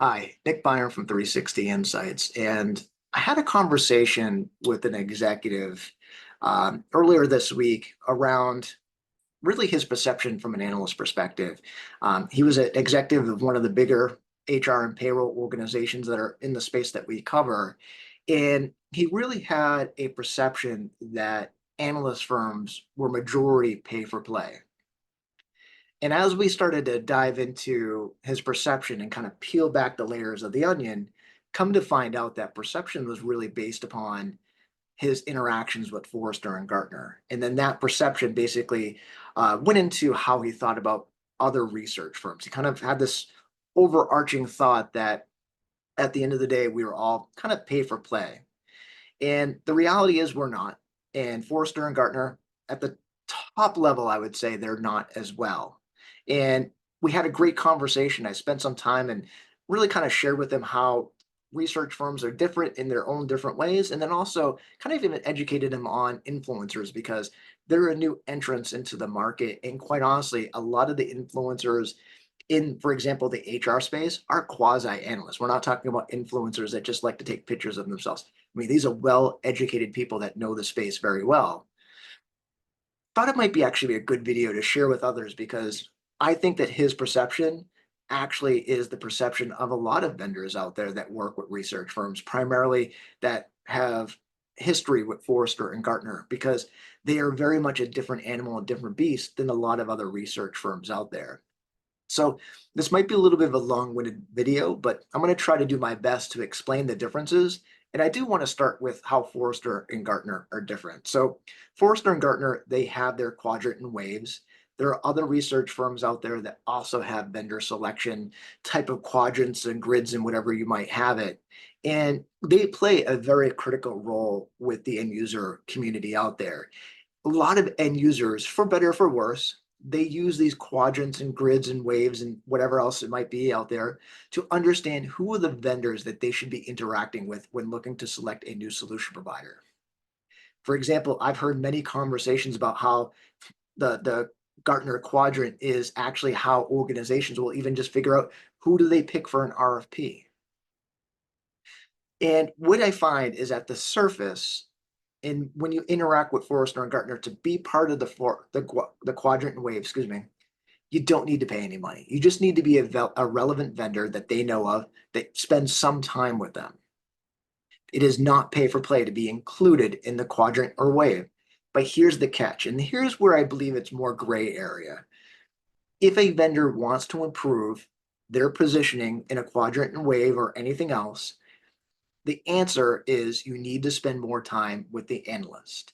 Hi, Nick Biron from 360 Insights. And I had a conversation with an executive earlier this week around really his perception from an analyst perspective. He was an executive of one of the bigger HR and payroll organizations that are in the space that we cover. And he really had a perception that analyst firms were majority pay for play. And as we started to dive into his perception and kind of peel back the layers of the onion, come to find out that perception was really based upon his interactions with Forrester and Gartner. And then that perception basically went into how he thought about other research firms. He kind of had this overarching thought that at the end of the day, we were all kind of pay for play. And the reality is we're not. And Forrester and Gartner, at the top level, I would say they're not as well. And we had a great conversation. I spent some time and really kind of shared with him how research firms are different in their own different ways. And then also kind of even educated him on influencers because they're a new entrance into the market. And quite honestly, a lot of the influencers in, for example, the HR space are quasi analysts. We're not talking about influencers that just like to take pictures of themselves. I mean, these are well educated people that know the space very well. Thought it might be actually a good video to share with others because I think that his perception actually is the perception of a lot of vendors out there that work with research firms, primarily that have history with Forrester and Gartner, because they are very much a different animal, a different beast than a lot of other research firms out there. So this might be a little bit of a long-winded video, but I'm going to try to do my best to explain the differences. And I do want to start with how Forrester and Gartner are different. So Forrester and Gartner, they have their quadrant and waves. There are other research firms out there that also have vendor selection type of quadrants and grids and whatever you might have it. And they play a very critical role with the end user community out there. A lot of end users, for better or for worse, they use these quadrants and grids and waves and whatever else it might be out there to understand who are the vendors that they should be interacting with when looking to select a new solution provider. For example, I've heard many conversations about how the Gartner quadrant is actually how organizations will even just figure out who do they pick for an RFP. And what I find is at the surface, and when you interact with Forrester and Gartner to be part of the quadrant and wave, excuse me, you don't need to pay any money. You just need to be a relevant vendor that they know of that spends some time with them. It is not pay for play to be included in the quadrant or wave. But here's the catch, and here's where I believe it's more gray area. If a vendor wants to improve their positioning in a quadrant and wave or anything else, the answer is you need to spend more time with the analyst.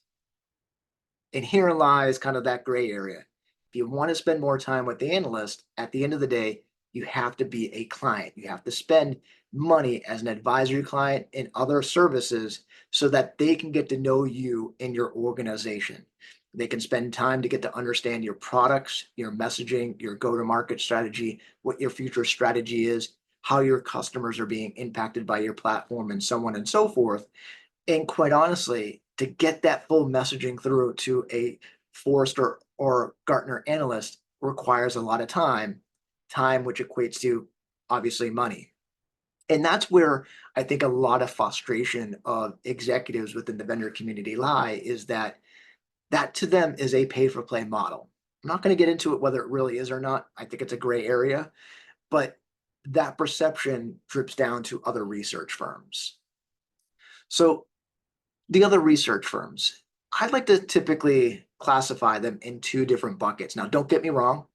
And here lies kind of that gray area. If you want to spend more time with the analyst, at the end of the day, you have to be a client. You have to spend money as an advisory client and other services so that they can get to know you and your organization. They can spend time to get to understand your products, your messaging, your go-to-market strategy, what your future strategy is, how your customers are being impacted by your platform, and so on and so forth. And quite honestly, to get that full messaging through to a Forrester or Gartner analyst requires a lot of time which equates to obviously money. And that's where I think a lot of frustration of executives within the vendor community lie is that to them is a pay for play model. I'm not going to get into it whether it really is or not. I think it's a gray area, but that perception drips down to other research firms. So the other research firms, I'd like to typically classify them in two different buckets. Now, don't get me wrong,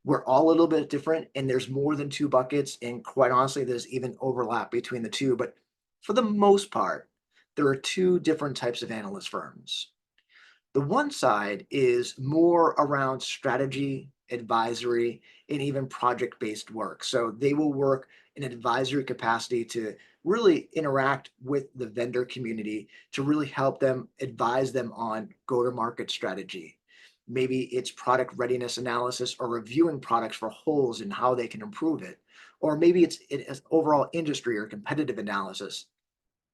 we're all a little bit different, and there's more than two buckets. And quite honestly, there's even overlap between the two. But for the most part, there are two different types of analyst firms. The one side is more around strategy, advisory, and even project-based work. So they will work in an advisory capacity to really interact with the vendor community to really help them advise them on go-to-market strategy. Maybe it's product readiness analysis or reviewing products for holes and how they can improve it. Or maybe it's overall industry or competitive analysis.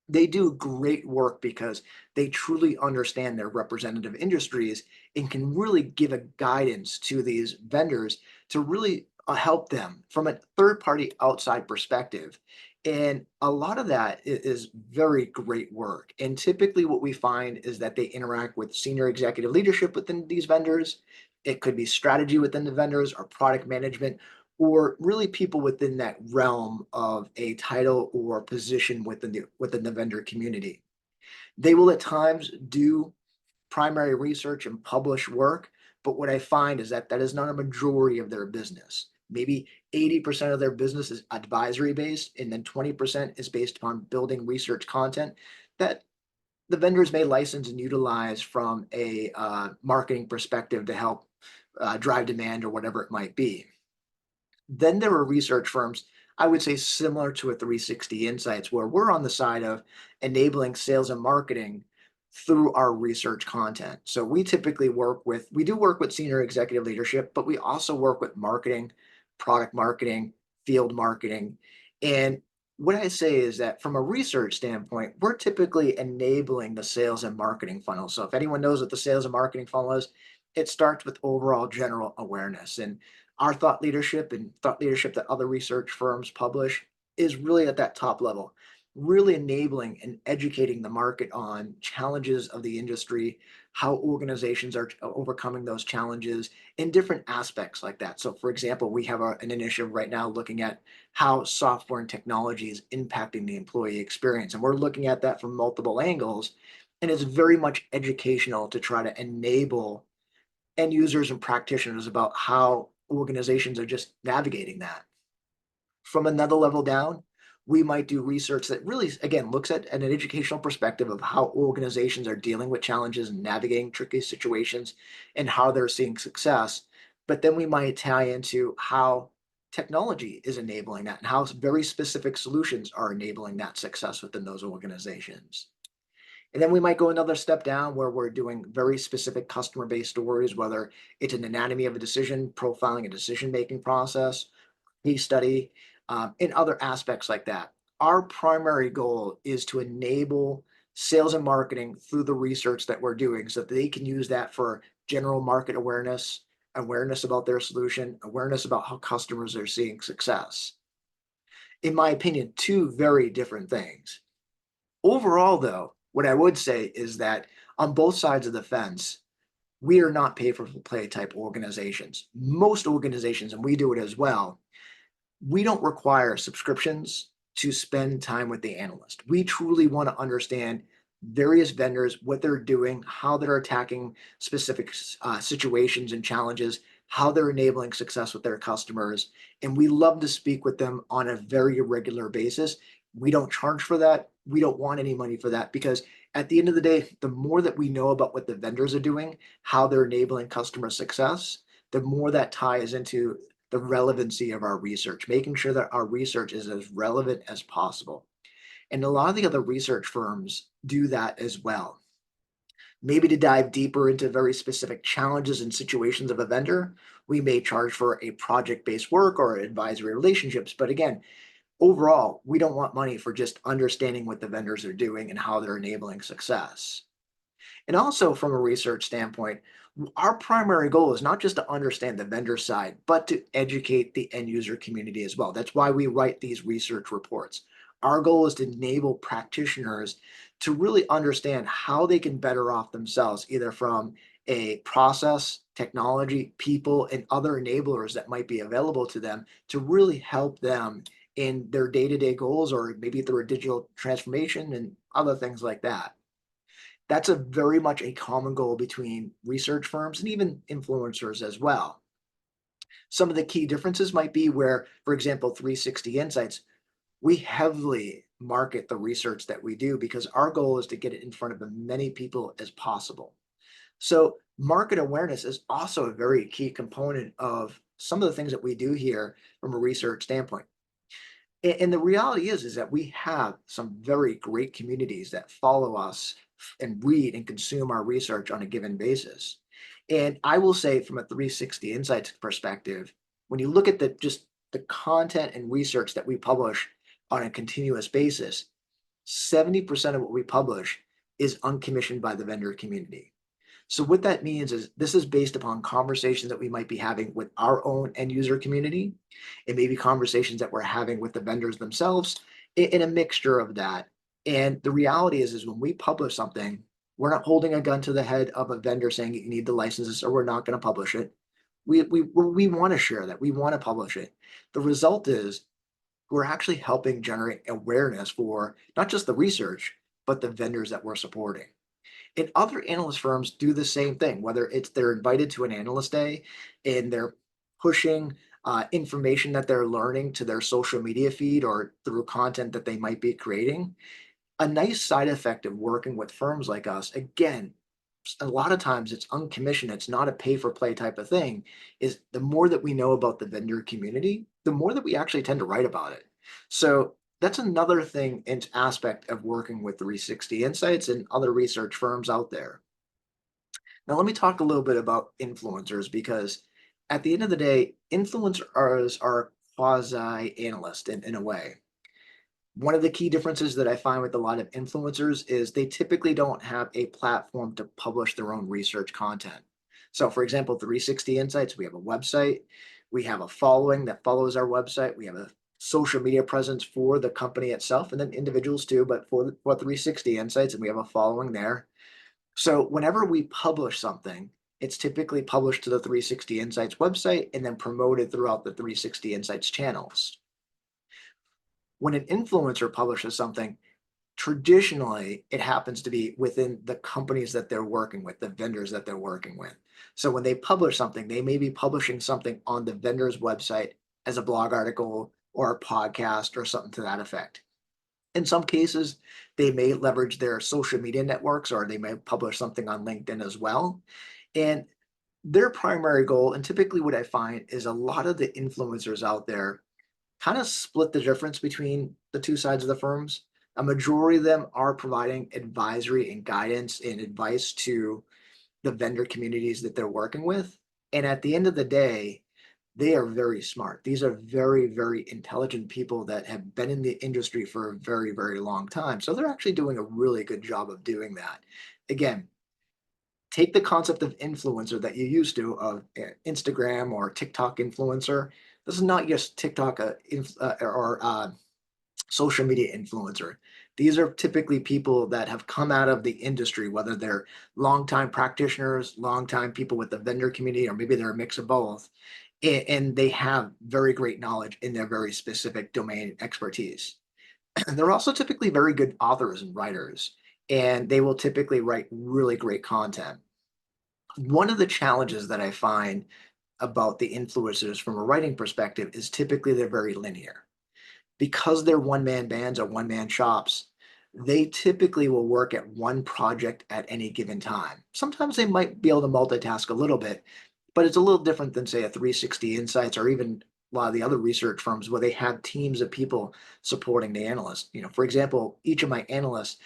They do great work because they truly understand their representative industries and can really give a guidance to these vendors to really help them from a third party outside perspective. And a lot of that is very great work. And typically, what we find is that they interact with senior executive leadership within these vendors. It could be strategy within the vendors or product management, or really people within that realm of a title or position within the vendor community. They will at times do primary research and publish work. But what I find is that that is not a majority of their business. Maybe 80% of their business is advisory based, and then 20% is based upon building research content that the vendors may license and utilize from a marketing perspective to help drive demand or whatever it might be. Then there are research firms, I would say similar to a 360 Insights, where we're on the side of enabling sales and marketing through our research content. So we do work with senior executive leadership, but we also work with marketing, product marketing, field marketing. And what I say is that from a research standpoint, we're typically enabling the sales and marketing funnel. So if anyone knows what the sales and marketing funnel is, it starts with overall general awareness. And our thought leadership that other research firms publish is really at that top level, really enabling and educating the market on challenges of the industry, how organizations are overcoming those challenges in different aspects like that. So, for example, we have an initiative right now looking at how software and technology is impacting the employee experience. And we're looking at that from multiple angles. And it's very much educational to try to enable end users and practitioners about how organizations are just navigating that. From another level down, we might do research that really, again, looks at an educational perspective of how organizations are dealing with challenges and navigating tricky situations and how they're seeing success. But then we might tie into how technology is enabling that and how very specific solutions are enabling that success within those organizations. And then we might go another step down where we're doing very specific customer based stories, whether it's an anatomy of a decision, profiling a decision making process, case study, and other aspects like that. Our primary goal is to enable sales and marketing through the research that we're doing so that they can use that for general market awareness, awareness about their solution, awareness about how customers are seeing success. In my opinion, two very different things. Overall, though, what I would say is that on both sides of the fence, we are not pay for play type organizations. Most organizations, and we do it as well, we don't require subscriptions to spend time with the analyst. We truly want to understand various vendors, what they're doing, how they're attacking specific situations and challenges, how they're enabling success with their customers. And we love to speak with them on a very regular basis. We don't charge for that. We don't want any money for that because at the end of the day, the more that we know about what the vendors are doing, how they're enabling customer success, the more that ties into the relevancy of our research, making sure that our research is as relevant as possible. And a lot of the other research firms do that as well. Maybe to dive deeper into very specific challenges and situations of a vendor, we may charge for a project-based work or advisory relationships. But again, overall, we don't want money for just understanding what the vendors are doing and how they're enabling success. And also from a research standpoint, our primary goal is not just to understand the vendor side, but to educate the end user community as well. That's why we write these research reports. Our goal is to enable practitioners to really understand how they can better off themselves, either from a process, technology, people, and other enablers that might be available to them to really help them in their day-to-day goals or maybe through a digital transformation and other things like that. That's a very much a common goal between research firms and even influencers as well. Some of the key differences might be where, for example, 360 Insights, we heavily market the research that we do because our goal is to get it in front of as many people as possible. So market awareness is also a very key component of some of the things that we do here from a research standpoint. And the reality is that we have some very great communities that follow us and read and consume our research on a given basis. And I will say from a 360 Insights perspective, when you look at just the content and research that we publish on a continuous basis, 70% of what we publish is uncommissioned by the vendor community. So what that means is this is based upon conversations that we might be having with our own end user community. It may be conversations that we're having with the vendors themselves in a mixture of that. And the reality is when we publish something, we're not holding a gun to the head of a vendor saying you need the licenses or we're not going to publish it. We want to share that. We want to publish it. The result is we're actually helping generate awareness for not just the research, but the vendors that we're supporting. And other analyst firms do the same thing, whether it's they're invited to an analyst day and they're pushing information that they're learning to their social media feed or through content that they might be creating. A nice side effect of working with firms like us, again, a lot of times it's uncommissioned, it's not a pay for play type of thing, is the more that we know about the vendor community, the more that we actually tend to write about it. So that's another thing and aspect of working with 360 Insights and other research firms out there. Now, let me talk a little bit about influencers because at the end of the day, influencers are quasi analyst in a way. One of the key differences that I find with a lot of influencers is they typically don't have a platform to publish their own research content. So, for example, 360 Insights, we have a website, we have a following that follows our website, we have a social media presence for the company itself, and then individuals too, but for 360 Insights, and we have a following there. So, whenever we publish something, it's typically published to the 360 Insights website and then promoted throughout the 360 Insights channels. When an influencer publishes something, traditionally it happens to be within the companies that they're working with, the vendors that they're working with. So when they publish something, they may be publishing something on the vendor's website as a blog article or a podcast or something to that effect. In some cases, they may leverage their social media networks or they may publish something on LinkedIn as well. And their primary goal, and typically what I find is a lot of the influencers out there kind of split the difference between the two sides of the firms. A majority of them are providing advisory and guidance and advice to the vendor communities that they're working with. And at the end of the day, they are very smart. These are very, very intelligent people that have been in the industry for a very, very long time. So they're actually doing a really good job of doing that. Again, take the concept of influencer that you used to of Instagram or TikTok influencer. This is not just TikTok or social media influencer. These are typically people that have come out of the industry, whether they're longtime practitioners, longtime people with the vendor community, or maybe they're a mix of both. And they have very great knowledge in their very specific domain expertise. And they're also typically very good authors and writers, and they will typically write really great content. One of the challenges that I find about the influencers from a writing perspective is typically they're very linear because they're one man bands or one man shops. They typically will work at one project at any given time. Sometimes they might be able to multitask a little bit, but it's a little different than, say, a 360 Insights or even a lot of the other research firms where they have teams of people supporting the analyst. For example, each of my analysts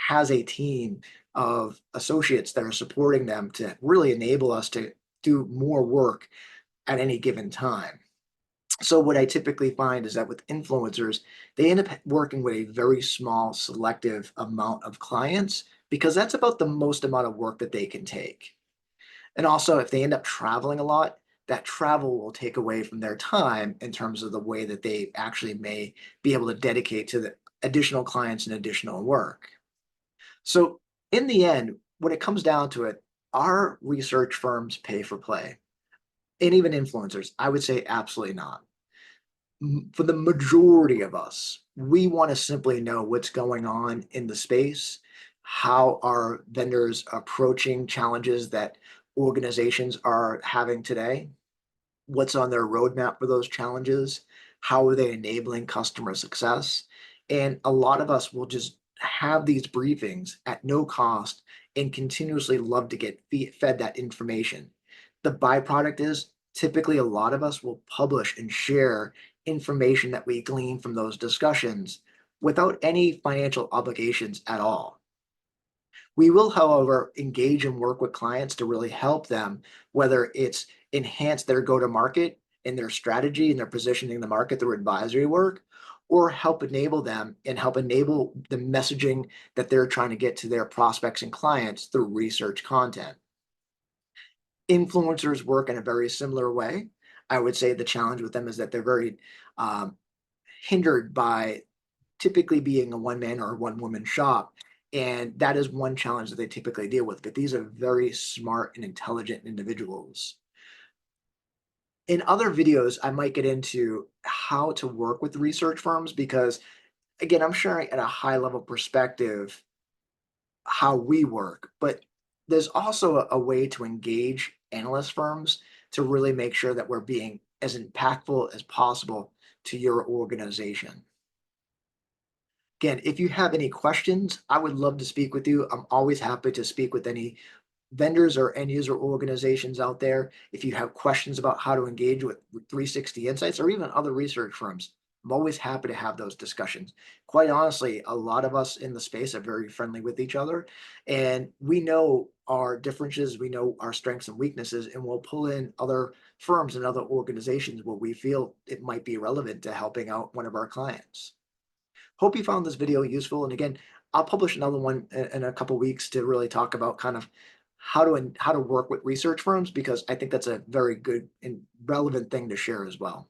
has a team of associates that are supporting them to really enable us to do more work at any given time. So what I typically find is that with influencers, they end up working with a very small selective amount of clients because that's about the most amount of work that they can take. And also, if they end up traveling a lot, that travel will take away from their time in terms of the way that they actually may be able to dedicate to the additional clients and additional work. So in the end, when it comes down to it, are research firms pay for play? And even influencers, I would say absolutely not. For the majority of us, we want to simply know what's going on in the space, how are vendors approaching challenges that organizations are having today, what's on their roadmap for those challenges, how are they enabling customer success. And a lot of us will just have these briefings at no cost and continuously love to get fed that information. The byproduct is typically a lot of us will publish and share information that we glean from those discussions without any financial obligations at all. We will, however, engage and work with clients to really help them, whether it's enhance their go to market and their strategy and their positioning in the market through advisory work, or help enable them and help enable the messaging that they're trying to get to their prospects and clients through research content. Influencers work in a very similar way. I would say the challenge with them is that they're very um, hindered by typically being a one man or one woman shop. And that is one challenge that they typically deal with. But these are very smart and intelligent individuals. In other videos, I might get into how to work with research firms because, again, I'm sharing at a high level perspective how we work, but there's also a way to engage analyst firms to really make sure that we're being as impactful as possible to your organization. Again, if you have any questions, I would love to speak with you. I'm always happy to speak with any vendors or end user organizations out there. If you have questions about how to engage with 360 Insights or even other research firms, I'm always happy to have those discussions. Quite honestly, a lot of us in the space are very friendly with each other, and we know our differences, we know our strengths and weaknesses, and we'll pull in other firms and other organizations where we feel it might be relevant to helping out one of our clients. Hope you found this video useful. And again, I'll publish another one in a couple weeks to really talk about kind of how to work with research firms because I think that's a very good and relevant thing to share as well.